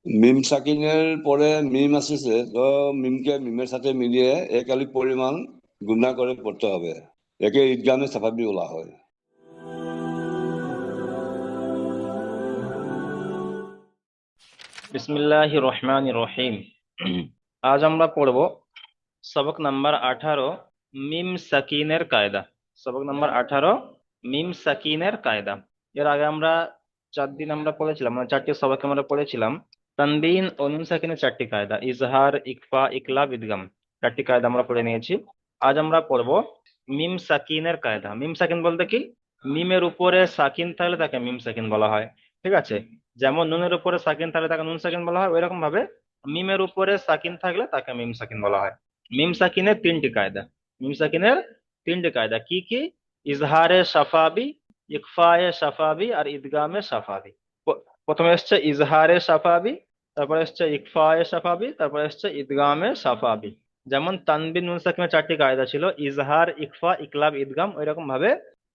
মিম সাকিনের পরে মিম আসছে, তো মিমকে মিমের সাথে মিলিয়ে এক আলিফ পরিমাণ গুণা করে পড়তে হবে। একে ঈদগামে সাফাবি বলা হয়। বিসমিল্লাহির রহমানির রহিম। আজ আমরা পড়ব সবক নাম্বার 18, মিম সাকিনের কায়দা। সবক নাম্বার 18, মিম সাকিনের কায়দা। এর আগে আমরা 4 দিন আমরা পড়েছিলাম, মানে 4টি সবক আমরা পড়েছিলাম। তানবিন ও নুন সাকিনের 4টি কায়দা, ইজহার, ইকফা, ইকলাব, ইদগাম, 4টি কায়দা আমরা পড়ে নিয়েছি। আজ আমরা পড়ব মিম সাকিনের কায়দা। মিম সাকিন বলতে কি? মিমের উপরে সাকিন থাকলে তাকে মিম সাকিন বলা হয়। ঠিক আছে? যেমন নুনের উপরে সাকিন থাকলে তাকে নুন সাকিন বলা হয়, ওই রকম ভাবে মিমের উপরে সাকিন থাকলে তাকে মিম সাকিন বলা হয়। মিম সাকিনের 3টি কায়দা। মিম সাকিনের 3টি কায়দা কি কি? ইজহারে সাফাবি, ইকফায়ে সাফাবি আর ইদগামে সাফাবি। প্রথমে এসছে ইজহারে সাফাবি, তারপরে এসছে ইকফায়ে সাফাবি, তারপরে এসছে ইদগামে সাফাবি। যেমন তানবিন নুন সাকিনের 4টি কায়দা ছিল, ইজহার, ইকফা, ইকলাব, ইদগাম, ওই রকম ভাবে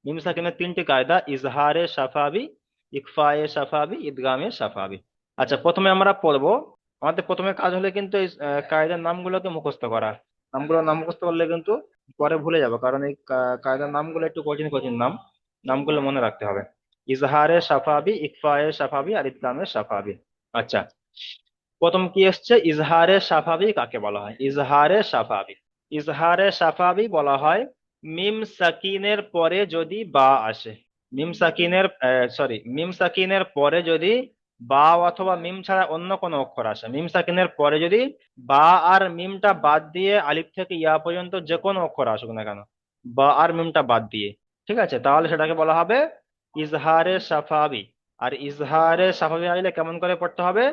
মিম সাকিনের 3টি কায়দা, ইজহারে সাফাবি, ইকফায়ে সাফাবি, ইদগামে সাফাবি। আচ্ছা, প্রথমে আমরা পড়বো। আমাদের প্রথমে কাজ হলে কিন্তু এই কায়দার নামগুলোকে মুখস্থ করা। নামগুলোর নাম মুখস্থ করলে কিন্তু পরে ভুলে যাবো, কারণ এই কায়দার নামগুলো একটু কঠিন কঠিন নাম। নামগুলো মনে রাখতে হবে। ইজহারে সাফাবি, ইকফায়ে সাফাবি আর ইদগামে সাফাবি। আচ্ছা, প্রথম কি এসছে? ইজহারে সাফাবি কাকে বলা হয়? ইজহারে সাফাবি, ইজহারে সাফাবি বলা হয় মিম সাকিনের পরে যদি বা আসে। মিম সাকিনের মিম সাকিনের পরে যদি বা অথবা মিম ছাড়া অন্য কোনো অক্ষর আসে। মিম সাকিনের পরে যদি বা আর মিমটা বাদ দিয়ে আলিফ থেকে ইয়া পর্যন্ত যে কোনো অক্ষর আসুক না কেন, বা আর মিমটা বাদ দিয়ে, ঠিক আছে, তাহলে সেটাকে বলা হবে ইজহারে সাফাবি। আর ইজহারে সাফাবি আসলে কেমন করে পড়তে হবে?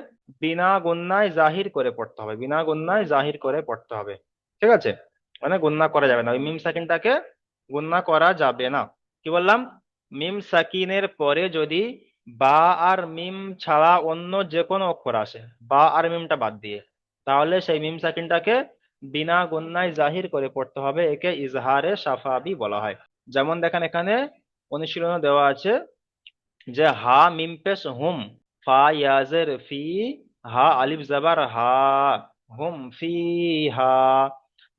বিনা গুন্নায় জাহির করে পড়তে হবে, বিনা গুন্নায় জাহির করে পড়তে হবে। ঠিক আছে? মানে গুন্না করা যাবে না, ওই মিম সাকিনটাকে গুন্না করা যাবে না। কি বললাম? মিম সাকিনের পরে যদি বা আর মিম ছাড়া অন্য যে কোনো অক্ষর আসে, বা আর মিমটা বাদ দিয়ে, তাহলে সেই মিম সাকিনটাকে বিনা গুন্নায় জাহির করে পড়তে হবে। একে ইজহারে সাফাবি বলা হয়। যেমন দেখেন, এখানে অনুশীলনে দেওয়া আছে যে হা মিম পেশ হুম, ফা ইয়াজের ফি, হা আলিফ জাবার হা, হুম ফি হা।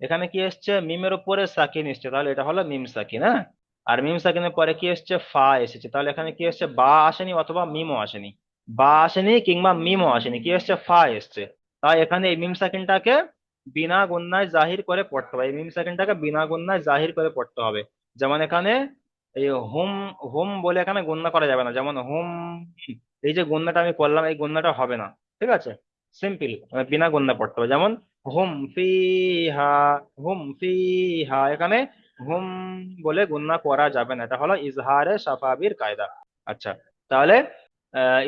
এখানে কি এসছে? মিমের উপরে সাকিন এসছে, তাহলে এটা হলো মিম সাকিন। হ্যাঁ, আর মিম সাকিনের পরে কি এসছে? ফা এসেছে, তাহলে এখানে কি এসছে? বা আসেনি অথবা মিমও আসেনি। বা আসেনি কিংবা মিমও আসেনি, কি এসছে? ফা এসছে। তাই এখানে এই মিম সাকিনটাকে বিনা গুন্নায় জাহির করে পড়তে হবে, এই মিম সাকিনটাকে বিনা গুন্নায় জাহির করে পড়তে হবে। যেমন এখানে এই হুম, হুম বলে এখানে গণ্য করা যাবে না। যেমন হুম, এই যে গণ্যটা আমি করলাম, এই গণ্যটা হবে না। ঠিক আছে? সিম্পল, বিনা গণ্যে পড়তে হবে। যেমন হুম ফি হা, হুম ফি হা, এখানে হুম বলে গণ্য করা যাবে না। এটা হলো ইজহারে সাফাবির কায়দা। আচ্ছা, তাহলে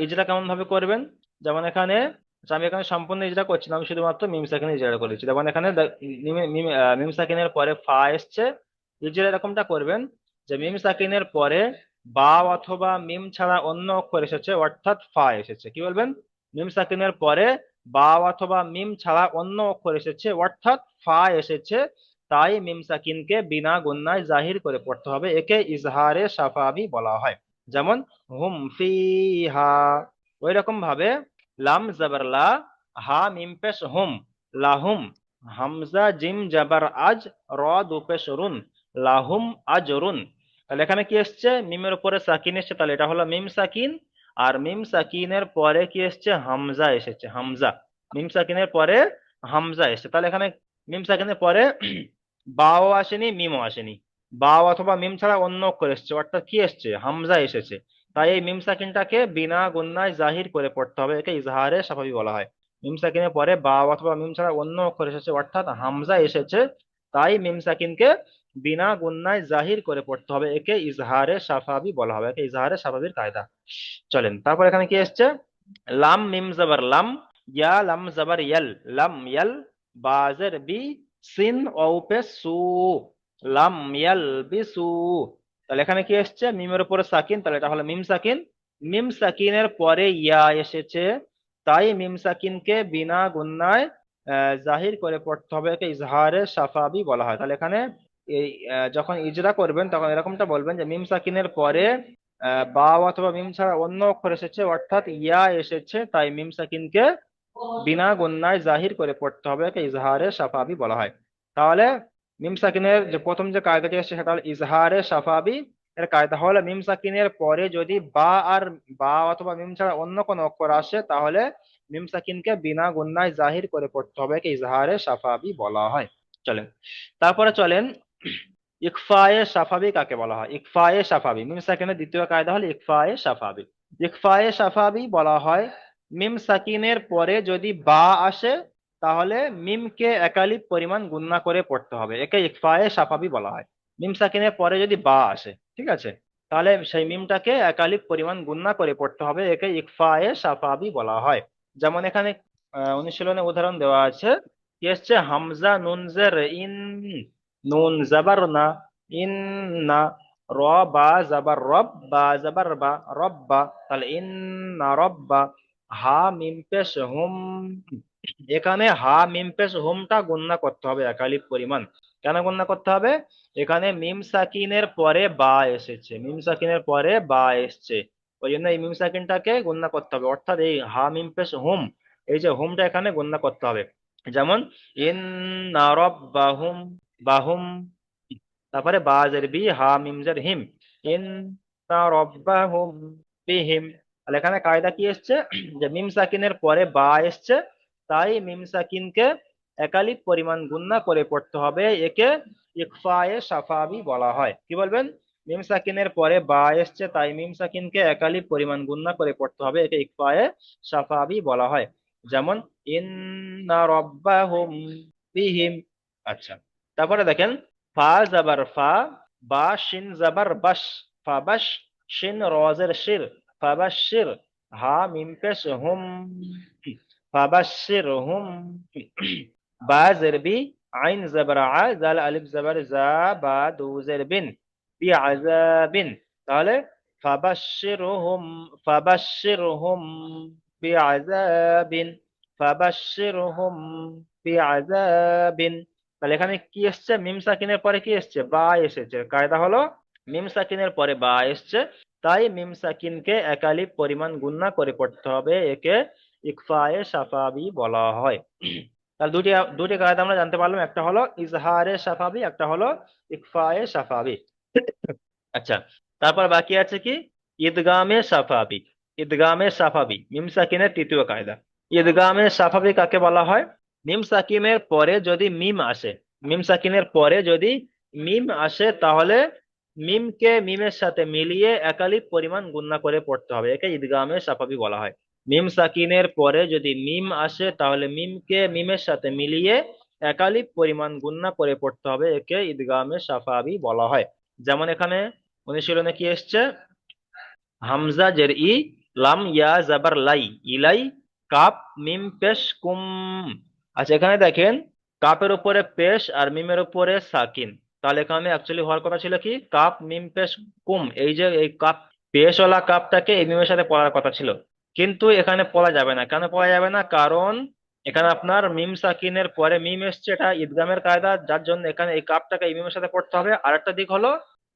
ইজরা কেমন ভাবে করবেন? যেমন এখানে, আচ্ছা, আমি এখানে সম্পূর্ণ ইজরা করছি না, আমি শুধুমাত্র মিম সাকিনের ইজরা করেছি। যেমন এখানে মিম সাকিনের পরে ফা এসছে, ইজরা এরকমটা করবেন যে মিম সাকিনের পরে বা অথবা মিম ছাড়া অন্য অক্ষর এসেছে, অর্থাৎ ফা এসেছে। কি বলবেন? মিম সাকিনের পরে বা অথবা মিম ছাড়া অন্য অক্ষর এসেছে, অর্থাৎ ফা এসেছে, তাই মিম সাকিনকে বিনা গুন্নায় জাহির করে পড়তে হবে। একে ইজহারে সাফাবি বলা হয়। যেমন হুম ফিহা। ওই রকম ভাবে লাম জাবার লা, হা মিম পেশ হুম, লাহুম, হামজা জিম জাবার আজ, র দু পেশ রুন, লাহুম আজরুন। তাহলে এখানে কি এসছে? মিমের উপরে সাকিন এসছে, তাহলে এটা হলো মিম সাকিন। আর মিম সাকিনের পরে কি এসছে? হামজা এসেছে, হামজা। মিম সাকিনের পরে হামজা এসছে, তাহলে এখানে মিম সাকিনের পরে বাও আসেনি, মিমও আসেনি। বা অথবা মিম ছাড়া অন্য অক্ষর এসছে, অর্থাৎ কি এসছে? হামজা এসেছে। তাই এই মিম সাকিনটাকে বিনা গুন্নায় জাহির করে পড়তে হবে। একে ইজহারে সাফাবি বলা হয়। মিম সাকিনের পরে বা অথবা মিম ছাড়া অন্য অক্ষর এসেছে, অর্থাৎ হামজা এসেছে, তাই মিম সাকিনকে বিনা গুন্নায় জাহির করে পড়তে হবে। একে ইজহারে সাফাবি বলা হবে, একে ইজহারে সাফাবির কায়দা। চলেন, তারপর এখানে কি এসছে? লাম মিম জবর লাম, ইয়া লাম জবর ইয়াল, লাম ইয়াল, বাজের বি, সিন ও পে সু, লাম ইয়াল বি সু। তাহলে এখানে কি এসছে? মিমের উপরে সাকিন, তাহলে এটা হলো মিম সাকিন। মিম সাকিনের পরে ইয়া এসেছে, তাই মিম সাকিনকে বিনা গুন্নায় জাহির করে পড়তে হবে। একে ইজহারে সাফাবি বলা হয়। তাহলে এখানে এই যখন ইজরা করবেন তখন এরকমটা বলবেন যে মিম সাকিনের পরে বা অথবা মিম ছাড়া অন্য অক্ষর এসেছে, অর্থাৎ ইয়া এসেছে, তাই মিম সাকিনকে বিনা গুন্নায় জাহির করে পড়তে হবে, একে ইজহারে সাফাবি বলা হয়। তাহলে মিম সাকিনের যে প্রথম যে কায়দাটি আসছে সেটা হলো ইজহারে সাফাবি। এর কায়দা হলো মিম সাকিনের পরে যদি বা অথবা মিম ছাড়া অন্য কোনো অক্ষর আসে তাহলে মিম সাকিনকে বিনা গুন্নায় জাহির করে পড়তে হবে, একে ইজহারে সাফাবি বলা হয়। চলেন, তারপরে চলেন ইকফায়ে সাফাবি কাকে বলা হয়। ইকফায়ে সাফাবি, মিম সাকিনের দ্বিতীয় কায়দা হলো ইকফায়ে সাফাবি। ইকফায়ে সাফাবি বলা হয় মিম সাকিনের পরে যদি বা আসে তাহলে মিমকে একালিপ পরিমাণ গুণনা করে পড়তে হবে, একে ইকফায়ে সাফাবি বলা হয়। মিম সাকিনের পরে যদি বা আসে, ঠিক আছে, তাহলে সেই মিমটাকে একালিপ পরিমাণ গুণনা করে পড়তে হবে, একে ইকফায়ে সাফাবি বলা হয়। যেমন এখানে অনুশীলনে উদাহরণ দেওয়া আছে, কি এসছে, হামজা নুন জের ইন, নুন জাবার না, ইন না, র বা জাবার রব, বা জাবার বা রব্বা, তাহলে ইন না রব্বা। হা মিম পেশ হুম, এখানে হা মিম পেশ হুমটা গণনা করতে হবে একালিপ পরিমাণ। কেন গণনা করতে হবে? এখানে মিম সাকিনের পরে বা এসেছে, মিম সাকিনের পরে বা এসছে, ওই জন্য এই মিম সাকিনটাকে গণনা করতে হবে, অর্থাৎ এই হা মিম পেশ হুম, এই যে হুমটা এখানে গণনা করতে হবে। যেমন ইন্না রাব্বাহুম, বাহুম, তারপরে বাজের বি, হা মিমজের হিম, ইন্না রাব্বাহুম বিহিম। তাহলে এখানে কায়দা কি এসছে, যে মিম সাকিনের পরে বা এসছে, তাই মিম সাকিনকে একালিপ পরিমাণ গুণনা করে পড়তে হবে, একে ইকফায়ে সাফাবি বলা হয়। কি বলবেন? মিম সাকিনের পরে বা এসছে তাই মিম সাকিনকে একালিপ পরিমাণ গুণনা করে পড়তে হবে, একে ইকফায়ে সাফাবি বলা হয়। যেমন ইন্না রাব্বাহুম বিহিম। আচ্ছা, তারপরে দেখেন ফা জাবার ফা, বা শিন জাবার বাশ, ফাবাশ, শিন রজের শির, ফাবাশির, হা মিম পেশ হুম, ফাবাশির হুম, বা জের বি, আইন জাবার আ, জাল আলিফ জাবার জা, বা দু জের বিন, বি আযাবিন। তাহলে ফাবাশিরহুম, ফাবাশিরহুম বিআযাবিন, ফাবাশিরহুম বিআযাবিন। তাহলে এখানে কি এসছে, মিম সাকিনের পরে কি এসছে, বা এসেছে। কায়দা হলো মিম সাকিনের পরে বা এসছে, তাই মিম সাকিনকে একালিপ পরিমাণ গুণনা করে পড়তে হবে, একে ইকফায়ে সাফাবি বলা হয়। তাহলে দুটি দুটি কায়দা আমরা জানতে পারলাম, একটা হলো ইজহারে সাফাবি, একটা হলো ইকফায়ে সাফাবি। আচ্ছা, তারপর বাকি আছে কি, ঈদগামে সাফাবি। ঈদগামে সাফাবি মিম সাকিনের তৃতীয় কায়দা। ঈদগামে সাফাবি কাকে বলা হয়? মিম সাকিনের পরে যদি মিম আসে, মিম সাকিনের পরে যদি মিম আসে তাহলে মিমকে মিমের সাথে মিলিয়ে একালিপ পরিমাণ গুণনা করে পড়তে হবে, একে ঈদগামে সাফাবি বলা হয়। মিম সাকিনের পরে যদি মিম আসে তাহলে মিমকে মিমের সাথে মিলিয়ে একালিপ পরিমাণ গুণনা করে পড়তে হবে, একে ঈদগামে সাফাবি বলা হয়। যেমন এখানে অনুশীলনে কি এসছে, হামজা জের ই, লাম ইয়া জাবার লাই, ইলাই, কাপ মিম পেশ কুম। আচ্ছা, এখানে দেখেন কাপের উপরে পেশ আর মিমের উপরে সাকিন, তাহলে এখানে অ্যাকচুয়ালি হওয়ার কথা ছিল কি, কাপ মিম পেশ কুম, এই যে এই কাপ পেশওয়ালা কাপটাকে এই মিমের সাথে পড়ার কথা ছিল, কিন্তু এখানে পড়া যাবে না। কেন পড়া যাবে না? কারণ এখানে আপনার মিম সাকিনের পরে মিম এসছে, এটা ঈদগামের কায়দা, যার জন্য এখানে এই কাপটাকে এই মিমের সাথে পড়তে হবে। আর একটা দিক হলো,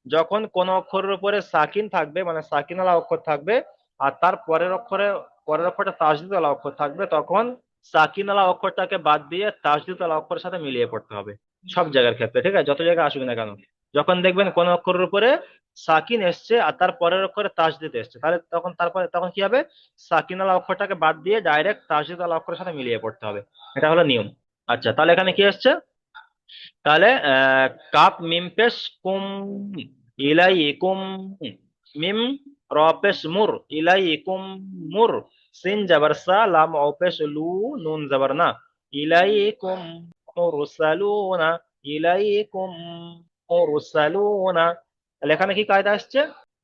যখন কোন অক্ষরের উপরে সাকিন থাকবে, মানে সাকিনওয়ালা অক্ষর থাকবে, আর তার পরের অক্ষরটা তাসদিদওয়ালা অক্ষর থাকবে, তখন সাকিনওয়ালা অক্ষরটাকে বাদ দিয়ে তাসদিদওয়ালা অক্ষরের সাথে মিলিয়ে পড়তে হবে সব জায়গার ক্ষেত্রে, ঠিক আছে, যত জায়গায় আসুক না কেন। যখন দেখবেন কোন অক্ষরের উপরে সাকিন এসছে আর তার পরের অক্ষরে তাসদিদ এসছে, তাহলে তখন কি হবে, সাকিনওয়ালা অক্ষরটাকে বাদ দিয়ে ডাইরেক্ট তাসদিদওয়ালা অক্ষরের সাথে মিলিয়ে পড়তে হবে। এটা হলো নিয়ম। আচ্ছা, তাহলে এখানে কি এসছে, তাহলে কাপ মিম পেশ কুম, ইলাইকুম, মিম র পেশ মুর, ইলাইকুম মুর, সিন জাবার সা, লাম অ পেশ লু, নুন জাবার না, ইলাইকুম মুরসালুনা, ইলাইকুম মুরসালুনা। তাহলে এখানে কি কায়দা আসছে,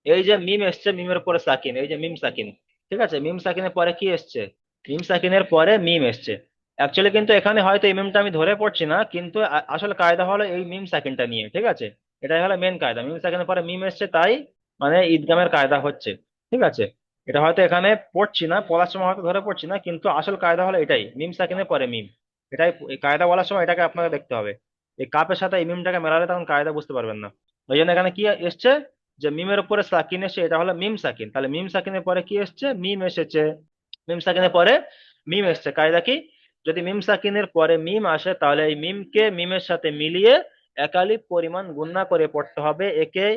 এই যে মিম এসছে, মিমের পরে সাকিন, এই যে মিম সাকিন, ঠিক আছে, মিম সাকিনের পরে কি এসছে, মিম সাকিনের পরে মিম এসছে। অ্যাকচুয়ালি কিন্তু এখানে হয়তো এই মিমটা আমি ধরে পড়ছি না, কিন্তু আসলে কায়দা হলো এই মিম সেকেন্ডটা নিয়ে, ঠিক আছে, এটাই হলো মেন কায়দা। মিম সেকেন্ডের পরে মিম এসছে তাই মানে ঈদগামের কায়দা হচ্ছে, ঠিক আছে। এটা হয়তো এখানে পড়ছি না, পড়ার সময় হয়তো ধরে পড়ছি না, কিন্তু আসল কায়দা হলো এটাই, মিম সেকেন্ডের পরে মিম। এটাই এই কায়দা বলার সময় এটাকে আপনাকে দেখতে হবে, এই কাপের সাথে এই মিমটাকে মেলালে তখন কায়দা বুঝতে পারবেন না। ওই জন্য এখানে কি এসছে, যে মিমের উপরে সাকিন এসে, এটা হলো মিম সাকিন, তাহলে মিম সাকিনের পরে কি এসছে, মিম এসেছে। মিম সাকিনের পরে মিম এসছে, কায়দা কি? যদি মিম সাকিনের পরে মিম আসে তাহলে এই মিমকে মিমের সাথে মিলিয়ে একালিপ পরিমাণ গুণনা করে পড়তে হবে, একে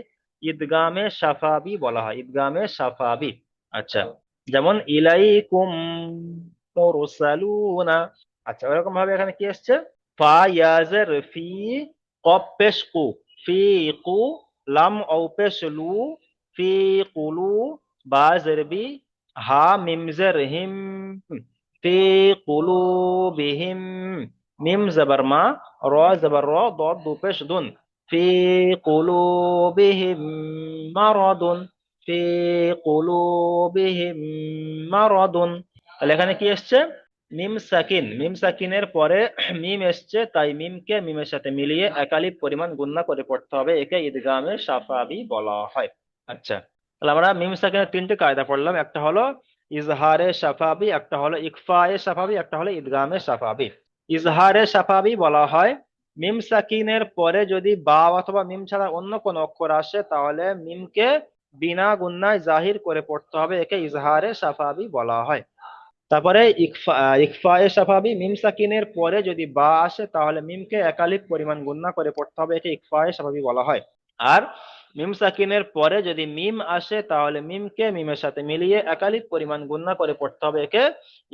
ইদগামে সাফাবি বলা হয়, ইদগামে সাফাবি। আচ্ছা, যেমন ইলাইকুম মুরসালুনা। আচ্ছা, ওরকম ভাবে এখানে কি আসছে? ফা ইয়াজের ফি, কফ পেশ কু, ফি কু, লাম ও পেশ লু, ফি কুলু, বা জেরবি, হা মিম জের হিম, ফি কুলুবিহিম, মিম জবর মা, র জবর র, দদ দু পেশ দুন, ফি কুলুবিহিম মারাদুন, ফি কুলুবিহিম মারাদুন। তাহলে এখানে কি এসছে? মিম সাকিন, মিম সাকিনের পরে মিম এসছে, তাই মিমকে মিমের সাথে মিলিয়ে একালিপ পরিমাণ গুণনা করে পড়তে হবে, একে ইদগামে সাফাবি বলা হয়। আচ্ছা, তাহলে আমরা মিম সাকিনের তিনটে কায়দা পড়লাম, একটা হলো ইজহারে সাফাবি, একটা হলো ইকফায়ে সাফাবি, একটা হলো ইদগামে সাফাবি। ইজহারে সাফাবি বলা হয় মিম সাকিনের পরে যদি বা অথবা মিম ছাড়া অন্য কোনো অক্ষর আসে তাহলে মিমকে বিনা গুণনায় জাহির করে পড়তে হবে, একে ইজহারে সাফাবি বলা হয়। তারপরে ইকফায়ে সাফাবি, মিম সাকিনের পরে যদি বা আসে তাহলে মিমকে একালিপ পরিমাণ গুণনা করে পড়তে হবে, একে ইকফায়ে সাফাবি বলা হয়। আর মিম সাকিনের পরে যদি মিম আসে তাহলে মিমকে মিমের সাথে মিলিয়ে একালিপ পরিমাণ গুণনা করে পড়তে হবে, একে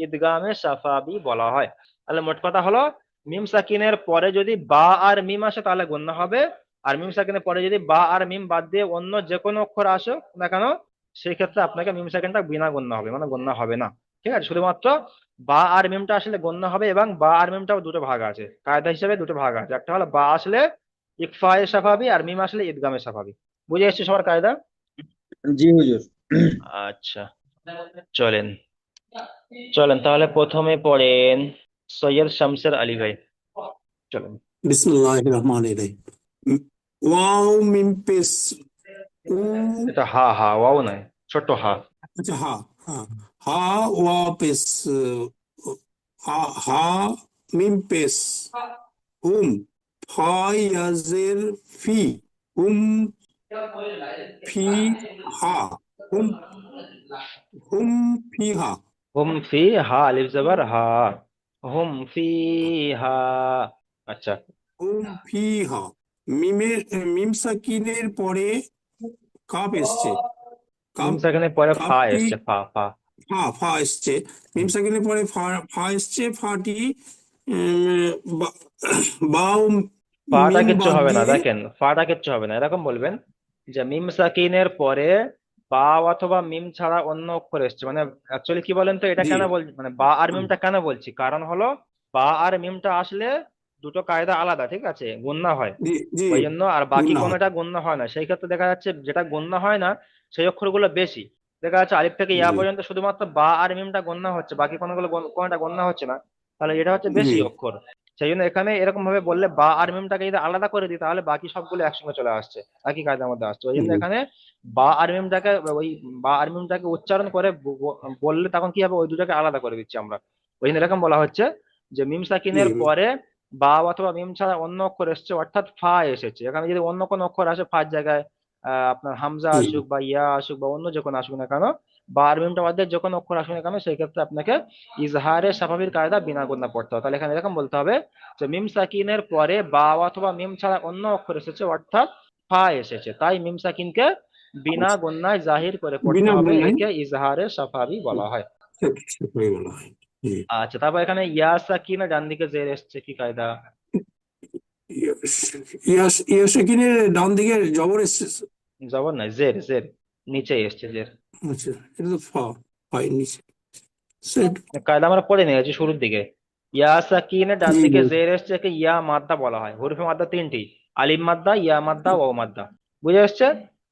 ইদগামে সাফাবি বলা হয়। তাহলে মোট কথা হলো, মিম সাকিনের পরে যদি বা আর মিম আসে তাহলে গুণনা হবে, আর মিম সাকিনের পরে যদি বা আর মিম বাদ দিয়ে অন্য যে কোনো অক্ষর আসে না কেন, সেই ক্ষেত্রে আপনাকে মিম সাকিনটা বিনা গুণনা হবে, মানে গুণনা হবে না। ঠিক আছে, শুধুমাত্র বা আর মিমটা আসলে গণ্য হবে, এবং বা আর মিমটাও দুটো ভাগ আছে, কায়দা হিসেবে দুটো ভাগ আছে, একটা হলো বা আসলে ইকফায়ে সাফাবি, আর মিম আসলে ইদগামে সাফাবি। বুঝে এসছি সবার কায়দা? জি হুজুর। আচ্ছা, চলেন চলেন তাহলে প্রথমে পড়েন সৈয়দ শামসের আলী ভাই, চলেন। বিসমিল্লাহির রহমানির রহিম। ওয়াও মিম পেশ উ। এটা হা, হা ওয়াও নয়, ছোট হা। আচ্ছা, হা। হা, হা ওয়া পেশ হা, হা মিম পেশ হুম, ফা ইয়াজের ফি, হুম ফি হা, হুম হুম ফি হা, হুম ফি হা, আলিফ জবর হা, হুম ফি হা। আচ্ছা, হুম ফি হা। মিমের মিম সাকিনের পরে কাপ এসছে। মিম কাপ, সাকিনের পরে ফা কাপটি এসছে, ফা ফা। ফা, ফা এসছে। মিম সাকিনের পরে ফা, ফা এসছে। ফাটি উম, বা- বাও ফাটা মিম কিচ্ছু বাদ হবে না, দিয়ে। দেখেন ফাটা কিচ্ছু হবে না, এরকম বলবেন যে মিম সাকিনের পরে বা অথবা মিম ছাড়া অন্য অক্ষর এসছে, মানে অ্যাকচুয়ালি কি বলেন তো, এটা জি কেন বলছি, মানে বা আর মিমটা কেন বলছি, কারণ হলো বা আর মিমটা আসলে দুটো কায়দা আলাদা, ঠিক আছে, গুণনা হয় জি জি, ওই জন্য, আর বাকি গুণা হয়। কোনোটা গণ্য হয় না, সেই ক্ষেত্রে দেখা যাচ্ছে যেটা গণ্য হয় না সেই অক্ষরগুলো বেশি। দেখা যাচ্ছে আলিফ থেকে ইয়া জি পর্যন্ত শুধুমাত্র বা আর মিমটা গণ্য হচ্ছে, বাকি কোনোটা গণ্য হচ্ছে না, তাহলে এটা হচ্ছে জি বেশি অক্ষর। সেই জন্য এখানে এরকম ভাবে বললে বা আর মিমটাকে যদি আলাদা করে দিই তাহলে বাকি সবগুলো একসঙ্গে চলে আসছে, একই কায়দার মধ্যে আসছে, ওই জন্য হুম, এখানে বা আর মিমটাকে, ওই বা আর মিমটাকে উচ্চারণ করে বললে তখন কি হবে, ওই দুটাকে আলাদা করে দিচ্ছি আমরা। ওই জন্য এরকম বলা হচ্ছে যে মিম জি সাকিনের পরে বা অথবা মিম ছাড়া অন্য অক্ষর এসেছে, অর্থাৎ ফা এসেছে, এখানে যদি অন্য কোনো অক্ষর আসে ফার জায়গায়, আপনার হামজা জি আসুক বা ইয়া আসুক বা অন্য যে কোনো আসুক না কেন, বা আর মিমটা মধ্যে যে কোনো অক্ষর আসুক না কেন, সেই ক্ষেত্রে আপনাকে ইজহারে সাফাবির কায়দা বিনা গুণা পড়তে হবে। তাহলে এখানে এরকম বলতে হবে যে মিম সাকিনের পরে বা অথবা মিম ছাড়া অন্য অক্ষর এসেছে, অর্থাৎ ফা এসেছে, তাই মিম সাকিনকে বিনা আচ্ছা, গুণায় জাহির করে পড়তে বিনা হবে, গুণায় একে ইজহারে সাফাবি বলা হয়। সেটাই বলা হয়। জি। আচ্ছা, তারপর এখানে ইয়া সাকিনা ডান দিকে জের এসছে, কি কায়দা? ইয়াস, ইয়াসিনের ডান দিকে জবর এসছে। জবর নাই, জের জের, নিচে এসছে জের। আচ্ছা, এটা তো ফা, ফাই নিচে সেট। কায়দা আমরা পড়ে নিয়েছি শুরুর দিকে। ইয়া সাকিনের ডান জি দিকে জি জের এসছে, একে ইয়া মাদ্দা বলা হয়, হরফে মাদ্দা তিনটি, আলিফ মাদ্দা, ইয়া মাদ্দা, ওয়াও মাদ্দা। বুঝে আসছে?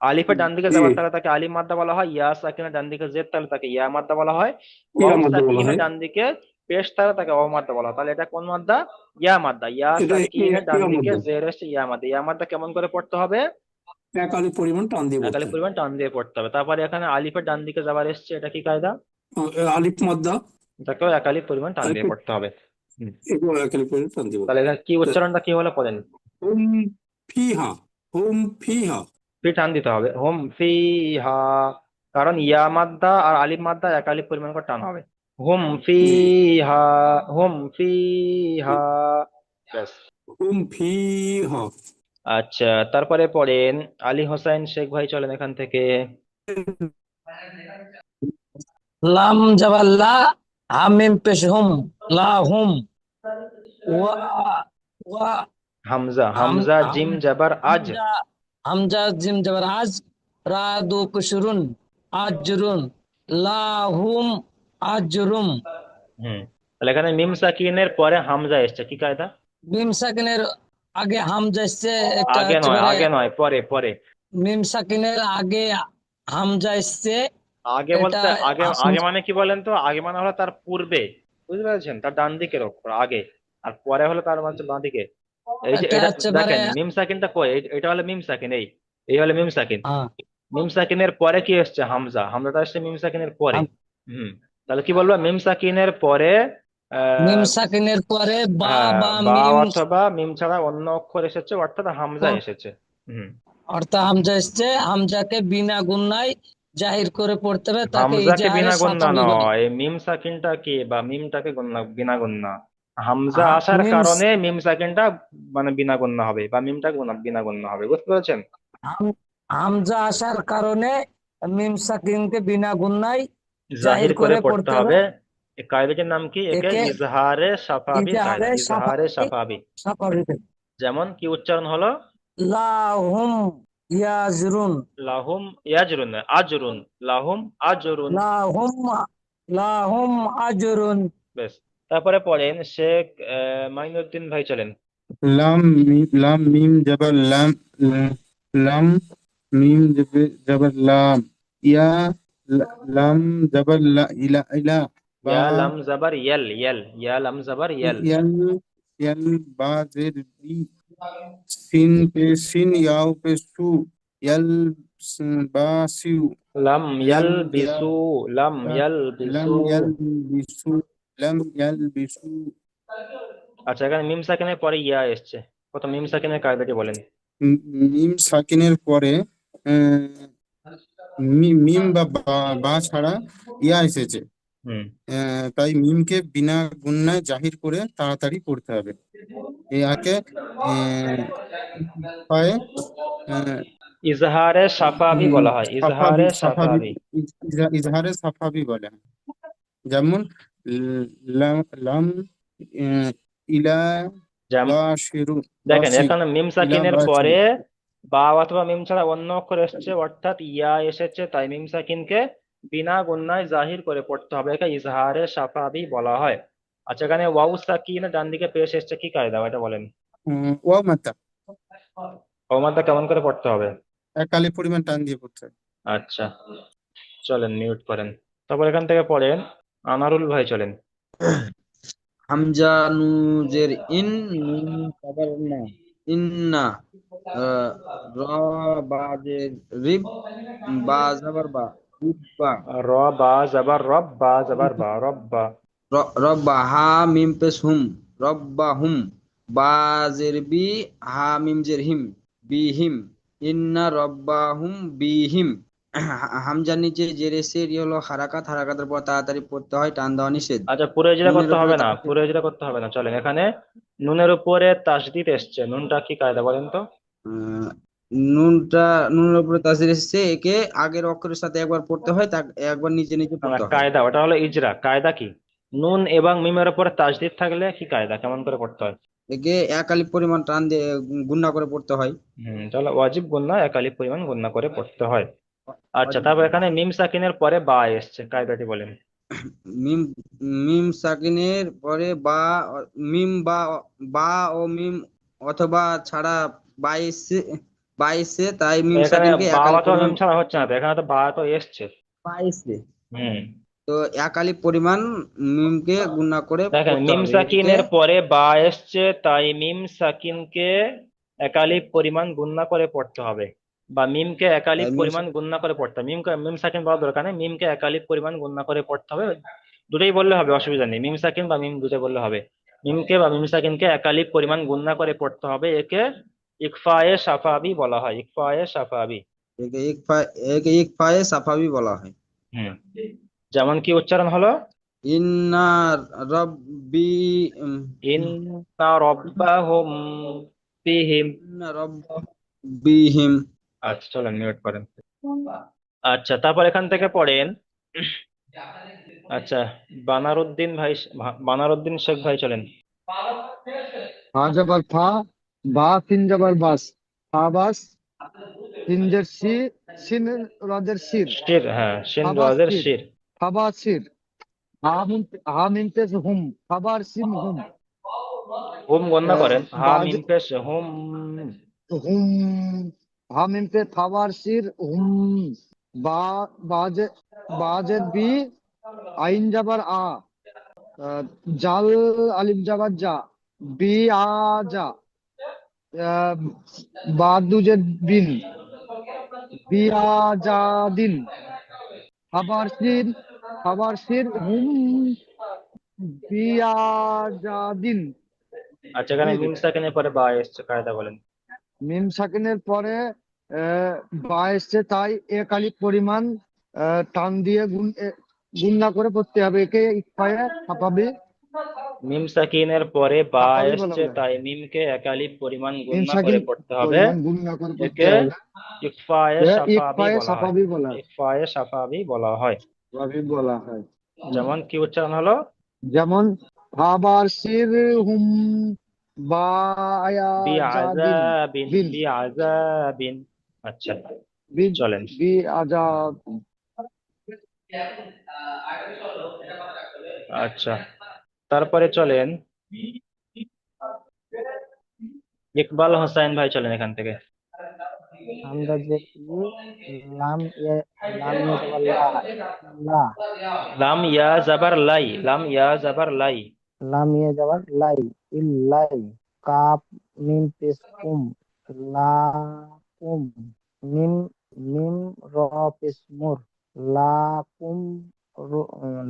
আলিফের ডান দিকে জি, যাবার তাহলে তাকে আলিফ মাদ্দা বলা হয়, ইয়া সাকিনের ডান দিকে জের তাহলে তাকে ইয়া মাদ্দা বলা হয়, ইয়া ওয়াও মধ্যে বলা সাকিনের হয়। ডান দিকে পেশ তাহলে তাকে ওয়াও মাদ্দা বলা হয়। তাহলে এটা কোন মাদ্দা? ইয়া মাদ্দা। ইয়া এটা সাকিনের ডান ইয়া দিকে মধ্যে জের এসছে, ইয়া মাদ্দা, ইয়া মাদ্দা কেমন করে পড়তে হবে? এক আলিফ পরিমাণ টান দিয়ে পড়তে একালি হয়। পরিমাণ টান দিয়ে পড়তে হবে। তারপরে এখানে আলিফের ডান দিকে যাবার এসছে, এটা কি কায়দা? আলিফ মাদ্দা, এটাকেও একালি পরিমাণ টান আলিফ দিয়ে পড়তে হবে। হুম। এগুলো এক আলিফ পরিমাণ টান দিয়ে পড়তে তাহলে হয়। এখানে কি তা উচ্চারণটা কি হলো পড়েন? হুম ফিহা, হুম ফিহা। ফি টান দিতে হবে, হোম ফি হা, কারণ ইয়া মাদ্দা আর আলিফ মাদ্দা এক আলিফ পরিমাণ করে টান হবে। হুম ফিহা, হুম ফিহা। ব্যাস। হুম ফি হ। আচ্ছা, তারপরে পড়েন আলী হোসেন শেখ ভাই, চলেন এখান থেকে। লাম জবর লা, হাম মিম পেশ হুম, লা হুম, ওয়া ওয়া হামজা, হাম হামজা হাম জিম জাবার আজ। হামজা, হামজা জিম জবর আজ, রা দু পেশরুন, আজরুন, লা হুম আজরুম। হুম, তাহলে এখানে মিম সাকিনের পরে হামজা এসছে, কি কায়দা? মিম সাকিনের আগে হামজা এসছে, এটা আগে হচ্ছে নয়, পারে আগে নয়, পরে পরে। মিম সাকিনের আগে হামজা এসছে, আগে এটা বলতে আগে, আগে মানে কি বলেন তো? আগে মানে হলো তার পূর্বে, বুঝতে পেরেছেন? তার ডান দিকের অক্ষর আগে, আর পরে হলো তার মানে বাঁ দিকে। এই যে এটা এটা হচ্ছে পারে দেখেন, মিম সাকিনটা কই? এটা হলো মিম সাকিন, এই এই হলো মিম সাকিন। হ্যাঁ, মিম সাকিনের পরে কি এসছে? হামজা। হামজাটা এসছে মিম সাকিনের পরে। হুম, তাহলে কি বলবো? মিম সাকিনের পরে মিম আহ সাকিনের পরে বা হ্যাঁ, বা বা মিম, অথবা মিম ছাড়া অন্য অক্ষর এসেছে, অর্থাৎ হামজা এসেছে। হুম, অর্থাৎ হামজা এসছে, হামজাকে বিনা গুণায় জাহির করে পড়তে হবে, তাকে হামজাকে ইজাহারে বিনা গুণনা সাফাবি বলে। নয়, মিম সাকিনটা কি, বা মিমটাকে গুণনা, বিনা গুণনা। হামজা আসার মিম কারণে মিম সাকিনটা মানে বিনা গুণনা হবে, বা মিমটা বিনা গুণনা হবে, বুঝতে পেরেছেন? হামজা আসার কারণে মিম সাকিনকে বিনা গুণায় জাহির জাহির করে করে পড়তে পড়তে হবে, হবে। এই কায়দাটির নাম কি? একে একে ইজহারে সাফাবি কায়দা, ইজাহারে ইজহারে সাফাবি, সাফাবি। সাফাবি। যেমন কি উচ্চারণ হলো? লাহুম ইয়াজরুন, লাহুম ইয়াজরুন, আজরুন, লাহুম আজরুন। লাহুম লাহুম আজরুন। বেশ, তারপরে পড়েন শেখ মাইনুদ্দিন ভাই, চলেন। লাম মিম জবর লাম, লাম মিম জবর লাম, ইয়া লাম জবর লা, ইলা ইলা, বা ইয়া লাম জাবার ইয়াল, ইয়াল, ইয়া লাম জাবার ইয়াল। ইয়াল, ইয়াল বা জের বি, সিন পে সিন, ইয়াও পে সু, ইয়াল বা সিউ, লাম ইয়াল ইয়াল ইয়া, বিসু, লাম ইয়াল লাম বিসু। ইয়াল বিসু, লাম ইয়াল বিসু। আচ্ছা, এখানে মিম সাকিনের পরে ইয়া এসছে, কত মিম সাকিনের কায়দাটি বলেন। মিম সাকিনের পরে মিম বা বা বা ছাড়া ইয়া এসেছে। হুম, তাই মিমকে বিনা গুণনায় জাহির করে তাড়াতাড়ি পড়তে হবে। ইয়াকে আহ, পায়ে ইজহারে সাফাবি বলা হয়, সাফাবি ইজহারে সাফাবি, সাফাবি। ইজহারে সাফাবি বলে। যেমন লাম লাম, আহ, ইলা যেমন বা শিরু বা দেখেন, শির, এখানে মিম ইলা সাকিনের বা শির। পরে বা অথবা মিম ছাড়া অন্য অক্ষর এসেছে, অর্থাৎ ইয়া এসেছে, তাই মিম সাকিনকে বিনা গুণনায় জাহির করে পড়তে হবে, একে ইজহারে সাফাবি বলা হয়। আচ্ছা, এখানে ওয়াউ সাকিন ডান দিকে পেশ এসেছে, কি কায়দা এটা বলেন। ওয়াও মাত্রা ওমানটা কেমন করে পড়তে হবে? কালি পরিমাণ টান দিয়ে পড়তে হবে। আচ্ছা, চলেন মিউট করেন। তারপর এখান থেকে পড়েন আনারুল ভাই, চলেন। হামজা নুজের ইন, নুন জবর না, ইন্না, আহ, র বা জের রিব, বা জবর বা, রিব্বা, র বা জাবার রব, বা জাবার বা, রব্বা। রব্বা, হা মিম পেশ হুম, রব্বা হুম, বা জের বি, হা মিম জের হিম, বিহিম, ইন্না রব্বা হুম বিহিম। হামজার নিচে জের এসে এটি হলো হারাকাত, হারাকাতের পর তাড়াতাড়ি পড়তে হয়, টান দেওয়া নিষেধ। আচ্ছা, পুরো ইজরা নুনের করতে উপরে হবে না, পুরো ইজরা করতে হবে না, চলেন। এখানে নুনের উপরে তাসদিদ এসছে, নুনটা কি কায়দা বলেন তো? আহ, নুনটা, নুনের উপরে তাসদিদ এসেছে, একে আগের অক্ষরের সাথে একবার পড়তে হয়, তা একবার নিচে নিচে না না, পড়তে হয়। কায়দা ওটা হলো ইজরা, কায়দা কি? নুন এবং মিমের উপরে তাসদিদ থাকলে কি কায়দা, কেমন করে পড়তে হয়? একে এক আলিফ পরিমাণ টান দিয়ে গুণনা করে পড়তে হয়। তাহলে ওয়াজিব গুন্না, এক আলিফ পরিমাণ গুন্না করে পড়তে হয়। আচ্ছা, ওয়াজিব তারপর গুণনা। এখানে মিম সাকিনের পরে বা এসছে, কায়দাটি বলেন। মিম, মিম সাকিনের পরে বা, মিম বা, বা ও মিম অথবা ছাড়া বাইশে, বাইশে, তাই মিম এখানে সাকিনকে বা এক আলিফ অথবা পরিমাণ, মিম ছাড়া হচ্ছে না তো, এখানে তো বা তো এসছে। বাইশে, হুম, তো এক আলিফ পরিমাণ মিমকে গুণনা করে দেখেন পড়তে মিম হবে একে। সাকিনের পরে বা এসছে, তাই মিম সাকিনকে একালিফ পরিমাণ গুণনা করে পড়তে হবে, বা মিমকে একালিফ তাই মিম পরিমাণ গুণনা করে পড়তে হবে। মিম সাকিন বলার দরকার নেই, মিমকে একালিফ পরিমাণ গুণনা করে পড়তে হবে। দুটোই বললে হবে, অসুবিধা নেই, মিম সাকিন বা মিম দুটোই বললে হবে। মিমকে বা মিম সাকিনকে একালিফ পরিমাণ গুণনা করে পড়তে হবে, একে ইকফায়ে সাফাবি বলা হয়, ইকফায়ে সাফাবি। একে একে ইকফায়ে সাফাবি বলা হয়। হুম, যেমন কি উচ্চারণ হলো? ইন্না রব্বি ইন্না রব্বাহুম বিহিম। ইন্না রব্বিহিম। আচ্ছা চলেন মিউট করেন। আচ্ছা তারপর এখান থেকে পড়েন। আচ্ছা বানারউদ্দিন শেখ ভাই চলেন। ফা জবর ফা, বা সিন জবর বাস, ফা বাস, সিনজের সি, সিন রদের শির, শির, হ্যাঁ শিন ফাবাস রাজের শির, শির। ফাবাস শির, হা মিম পেশ হুম, ফাবার সিন হুম, হুম গণনা করেন, হা বাজ মিম পেশ হুম। হুম, হা মিম পে ফাবার শির হুম, বা বাজে বাজের বি, আইন জাবার আ, জাল আলিফ জাবার যা, বি আ যা, আহ, বাদুজের বিন, বিয়াজাদিন, খাবার শির হুম, বিয়াজাদিন। আচ্ছা এখানে বুঝলি? মিম সাকিনের পরে বা এসছে, কায়দা বলেন। মিম সাকিনের পরে আহ, বা এসছে, তাই এক আলিফ পরিমাণ টান দিয়ে গুণনা করে পড়তে হবে। একে ইকফায়ে সাফাবি, মিম সাকিনের পরে বা সাফাবি বলা এসছে, হয়। তাই মিমকে একালিফ পরিমাণ মিম গুণনা করে সাকিন পড়তে হবে। পরিমাণ গুণনা করে পড়তে একে হবে। ইকফায়ে সাফাবি ইকফায়ে বলা হয়। সাফাবি বলা হয়। ইকফায়ে সাফাবি বলা হয়। সাফাবি বলা হয়। যেমন কি উচ্চারণ হলো? যেমন খাবার শির হুম, বায়াজাদিন, বিআযাবিন, বিন, বিআযাবিন। আচ্ছা বিন, চলেন। বি আজাদ। আচ্ছা তারপরে চলেন ইকবাল হোসেন ভাই চলেন এখান থেকে। হামজা জের ই, লাম ইয়ে, লাম ইয়ে জবর লা, লা, লাম ইয়া জাবার লাই, লাম ইয়া জাবার লাই। লাম ইয়ে জবর লাই, ইল্লাই, কাপ মিম পেশ কুম, লা কুম, মিম মিম র পেশ মুর, লা কুম,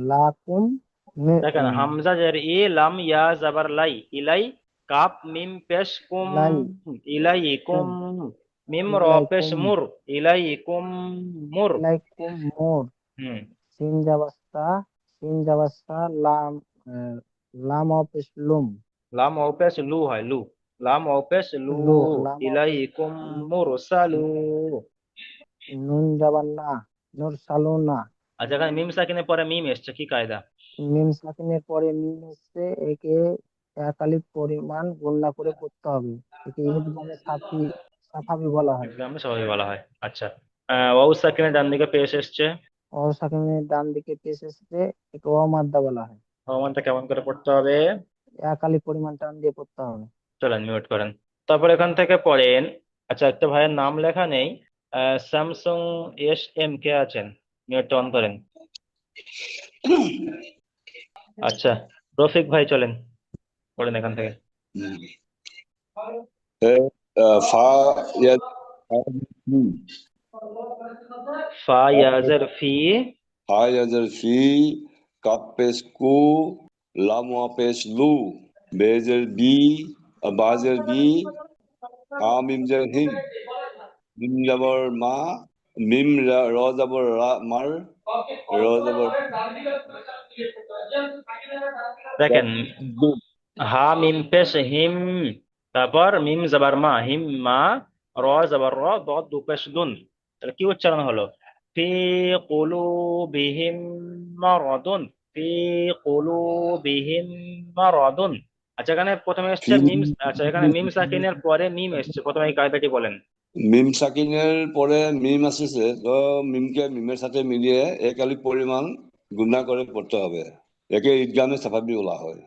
লা কুম, দেখেন হামজা জের ই, লাম ইয়া জাবার লাই, ইলাই, কাপ মিম পেশ কুম, লাই ইলাইকুম, কুম, মিম র পেশ ইলাইকুম, মুর, ইলাইকুম মুর। ইলাইকুম মুর, হুম। সিন জাবাস্তা, সিন জাবাস্তা, লাম লাম অ পেশ লুম, লাম ও পেশ লু হয়, লু, লাম ও পেশ লু, লু, লাম অ পেশ ইলাইকুম লু, মুরসালু। নুন জাবান না, নুর সালু না। আচ্ছা এখানে মিম সাকিনের পরে মিম এসছে, কি কায়দা? মিম সাকিনের পরে মিম এসছে, একে একালিক পরিমাণ গণনা করে পড়তে হবে। একে ইদগামে সাফাবি বলা হয়। এক্সামে সবাই বলা হয়। আচ্ছা ওয়াও সাকিনের ডান দিকে পেশ এসছে, অ সাকিনের ডান দিকে পেশ এসছে, একে অমাদ্দা বলা হয়। হওয়ানটা কেমন করে পড়তে হবে? একালিক পরিমাণ টান দিয়ে পড়তে হবে। চলেন মিউট করেন। তারপর এখান থেকে পড়েন। আচ্ছা একটা ভাইয়ের নাম লেখা নেই, স্যামসুং এস কে আছেন, মিউটটা অন করেন। আচ্ছা রফিক ভাই চলেন, পড়েন এখান থেকে। ফা ইয়া ফা ইয়াজের ফি, ফা ইয়াজের ফি, কাপ পেশ কু, লাম ওয়া পেশ লু, বেজের বি, বাজের বি, হা মিম জের হিম, মিম জাবর মা, মিম র জাবর মার, র জাবর দেখেন হা মিম পেশ হিম, তারপর মিম জাবার মা, হিম মা, র জাবার র, দদ দু পেশ দুন। তাহলে কি উচ্চারণ হলো? ফি কুলুবিহিম মারাদুন, ফি কুলুবিহিম মারাদুন। আচ্ছা এখানে প্রথমে এসছে ফি মিম, আচ্ছা এখানে মিম সাকিনের পরে মিম এসছে, প্রথমে এই কায়দাটি বলেন। মিম সাকিনের পরে মিম আসছে, তো মিমকে মিমের সাথে মিলিয়ে এক আলিফ পরিমাণ গুণা করে পড়তে হবে। একে ঈদগামে সাফাবি বলা হয়।